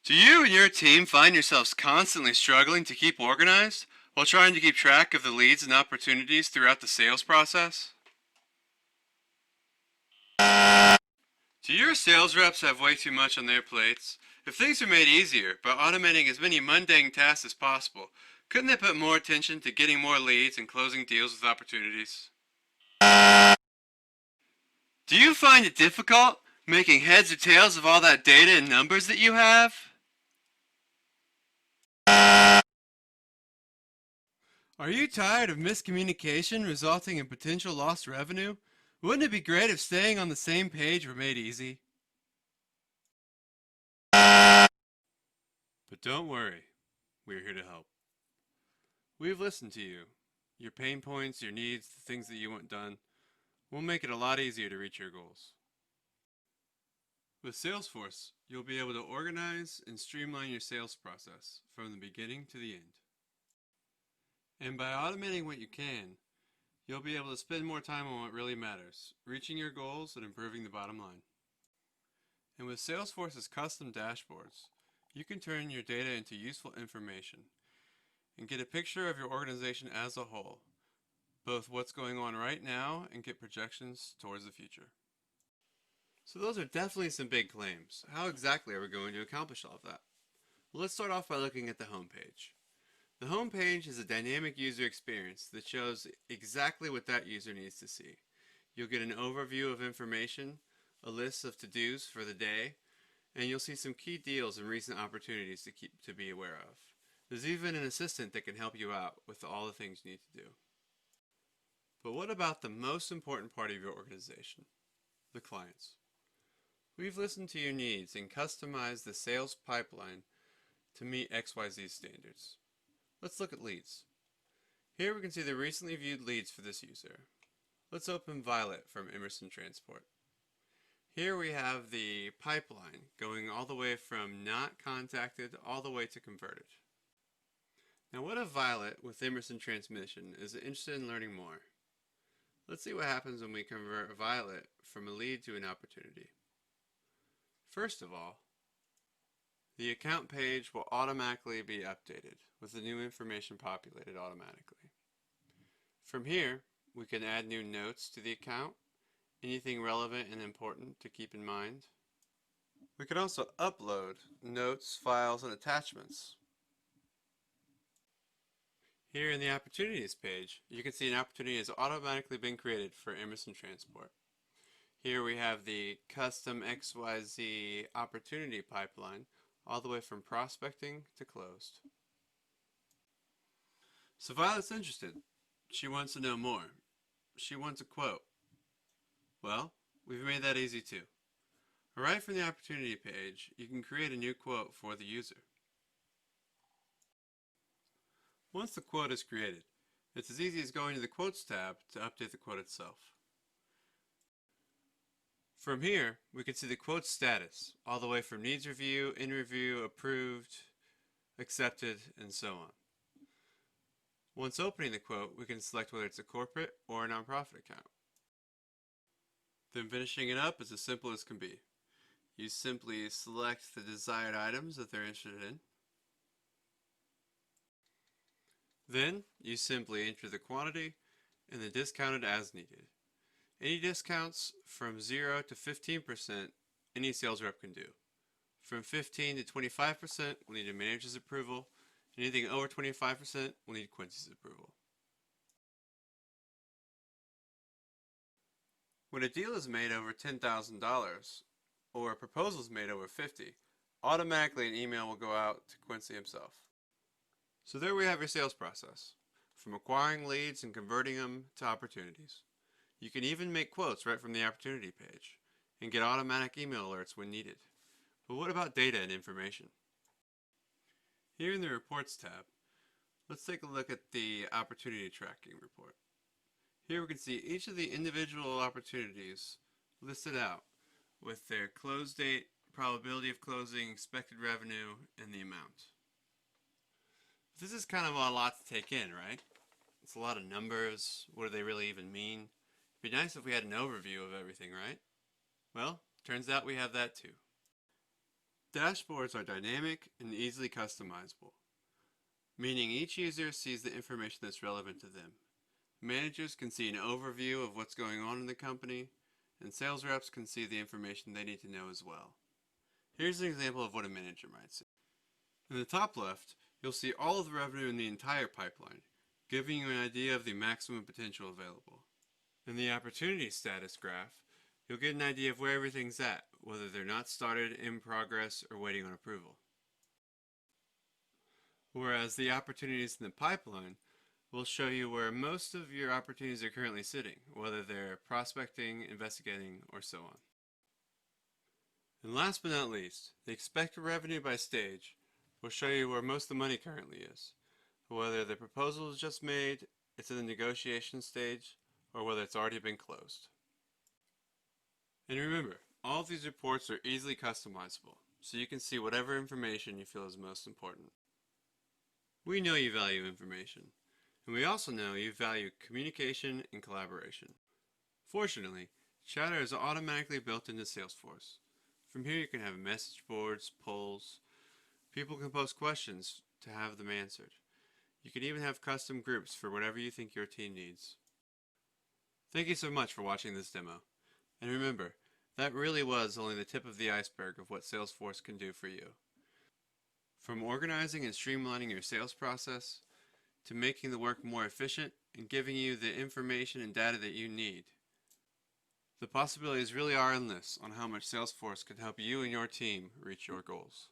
Do you and your team find yourselves constantly struggling to keep organized while trying to keep track of the leads and opportunities throughout the sales process? Do your sales reps have way too much on their plates? If things are made easier by automating as many mundane tasks as possible, couldn't they put more attention to getting more leads and closing deals with opportunities? Do you find it difficult making heads or tails of all that data and numbers that you have? Are you tired of miscommunication resulting in potential lost revenue? Wouldn't it be great if staying on the same page were made easy? But don't worry, we're here to help. We've listened to you, your pain points, your needs, the things that you want done. We'll make it a lot easier to reach your goals. With Salesforce, you'll be able to organize and streamline your sales process from the beginning to the end. And by automating what you can, you'll be able to spend more time on what really matters, reaching your goals and improving the bottom line. And with Salesforce's custom dashboards, you can turn your data into useful information and get a picture of your organization as a whole, both what's going on right now and get projections towards the future. So those are definitely some big claims. How exactly are we going to accomplish all of that? Well, let's start off by looking at the home page. The home page is a dynamic user experience that shows exactly what that user needs to see. You'll get an overview of information, a list of to-dos for the day, and you'll see some key deals and recent opportunities to be aware of. There's even an assistant that can help you out with all the things you need to do. But what about the most important part of your organization? The clients. We've listened to your needs and customized the sales pipeline to meet XYZ standards. Let's look at leads. Here we can see the recently viewed leads for this user. Let's open Violet from Emerson Transport. Here we have the pipeline going all the way from not contacted all the way to converted. Now what if Violet with Emerson Transmission is interested in learning more? Let's see what happens when we convert Violet from a lead to an opportunity. First of all, the account page will automatically be updated with the new information populated automatically. From here, we can add new notes to the account, anything relevant and important to keep in mind. We can also upload notes, files, and attachments. Here in the Opportunities page, you can see an opportunity has automatically been created for Emerson Transport. Here we have the custom XYZ opportunity pipeline all the way from prospecting to closed. So Violet's interested. She wants to know more. She wants a quote. Well, we've made that easy too. Right from the opportunity page, you can create a new quote for the user. Once the quote is created, it's as easy as going to the Quotes tab to update the quote itself. From here, we can see the quote status, all the way from needs review, in review, approved, accepted, and so on. Once opening the quote, we can select whether it's a corporate or a nonprofit account. Then finishing it up is as simple as can be. You simply select the desired items that they're interested in. Then, you simply enter the quantity and then discount it as needed. Any discounts from 0 to 15%, any sales rep can do. From 15 to 25%, we'll need a manager's approval. Anything over 25%, we'll need Quincy's approval. When a deal is made over $10,000 or a proposal is made over $50,000, automatically an email will go out to Quincy himself. So there we have your sales process, from acquiring leads and converting them to opportunities. You can even make quotes right from the opportunity page and get automatic email alerts when needed. But what about data and information? Here in the Reports tab, let's take a look at the Opportunity Tracking Report. Here we can see each of the individual opportunities listed out with their close date, probability of closing, expected revenue, and the amount. This is kind of a lot to take in, right? It's a lot of numbers. What do they really even mean? It'd be nice if we had an overview of everything, right? Well, turns out we have that too. Dashboards are dynamic and easily customizable, meaning each user sees the information that's relevant to them. Managers can see an overview of what's going on in the company, and sales reps can see the information they need to know as well. Here's an example of what a manager might see. In the top left, you'll see all of the revenue in the entire pipeline, giving you an idea of the maximum potential available. In the opportunity status graph, you'll get an idea of where everything's at, whether they're not started, in progress, or waiting on approval. Whereas the opportunities in the pipeline will show you where most of your opportunities are currently sitting, whether they're prospecting, investigating, or so on. And last but not least, the expected revenue by stage will show you where most of the money currently is, whether the proposal is just made, it's in the negotiation stage, or whether it's already been closed. And remember, all of these reports are easily customizable, so you can see whatever information you feel is most important. We know you value information, and we also know you value communication and collaboration. Fortunately, Chatter is automatically built into Salesforce. From here you can have message boards, polls. People can post questions to have them answered. You can even have custom groups for whatever you think your team needs. Thank you so much for watching this demo. And remember, that really was only the tip of the iceberg of what Salesforce can do for you. From organizing and streamlining your sales process, to making the work more efficient and giving you the information and data that you need. The possibilities really are endless on how much Salesforce can help you and your team reach your goals.